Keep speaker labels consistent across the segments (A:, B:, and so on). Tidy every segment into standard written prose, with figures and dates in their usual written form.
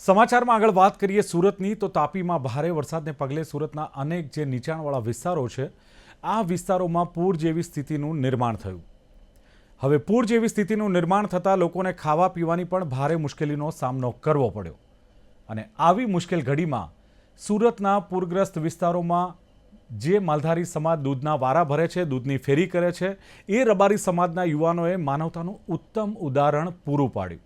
A: સમાચારમાં આગળ વાત કરીએ સુરતની તો તાપીમાં ભારે વરસાદને પગલે સુરતના અનેક જે નીચાણવાળા વિસ્તારો છે આ વિસ્તારોમાં પૂર જેવી સ્થિતિનું નિર્માણ થયું. હવે પૂર જેવી સ્થિતિનું નિર્માણ થતાં લોકોને ખાવા પીવાની પણ ભારે મુશ્કેલીનો સામનો કરવો પડ્યો. અને આવી મુશ્કેલ ઘડીમાં સુરતના પૂરગ્રસ્ત વિસ્તારોમાં જે માલધારી સમાજ દૂધના વારા ભરે છે, દૂધની ફેરી કરે છે, એ રબારી સમાજના યુવાનોએ માનવતાનું ઉત્તમ ઉદાહરણ પૂરું પાડ્યું.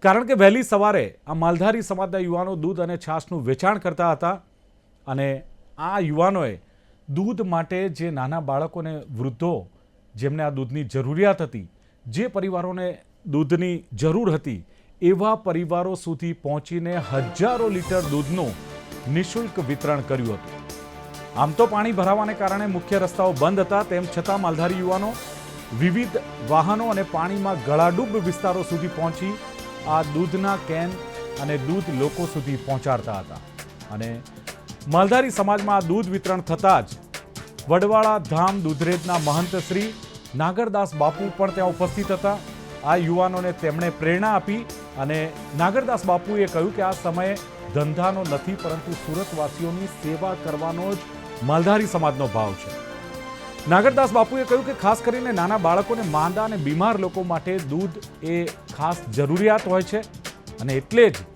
A: કારણ કે વહેલી સવારે આ માલધારી સમાજના યુવાનો દૂધ અને છાશનું વેચાણ કરતા હતા અને આ યુવાનોએ દૂધ માટે જે નાના બાળકોને વૃદ્ધો જેમને આ દૂધની જરૂરિયાત હતી, જે પરિવારોને દૂધની જરૂર હતી, એવા પરિવારો સુધી પહોંચીને હજારો લીટર દૂધનું નિઃશુલ્ક વિતરણ કર્યું હતું. આમ તો પાણી ભરાવાને કારણે મુખ્ય રસ્તાઓ બંધ હતા, તેમ છતાં માલધારી યુવાનો વિવિધ વાહનો અને પાણીમાં ગળાડૂબ વિસ્તારો સુધી પહોંચી આ દૂધના કેન અને દૂધ લોકો સુધી પહોંચાડતા હતા. અને માલધારી સમાજમાં આ દૂધ વિતરણ થતાં જ વડવાળા ધામ દૂધરેજના મહંત શ્રી નાગરદાસ બાપુ પણ ત્યાં ઉપસ્થિત હતા. આ યુવાનોને તેમણે પ્રેરણા આપી અને નાગરદાસ બાપુએ કહ્યું કે આ સમય ધંધાનો નથી, પરંતુ સુરતવાસીઓની સેવા કરવાનો જ માલધારી સમાજનો ભાવ છે. નાગરદાસ બાપુએ કહ્યું કે ખાસ કરીને નાના બાળકોને, માંદા અને બીમાર લોકો માટે દૂધ એ ખાસ જરૂરિયાત હોય છે અને એટલે જ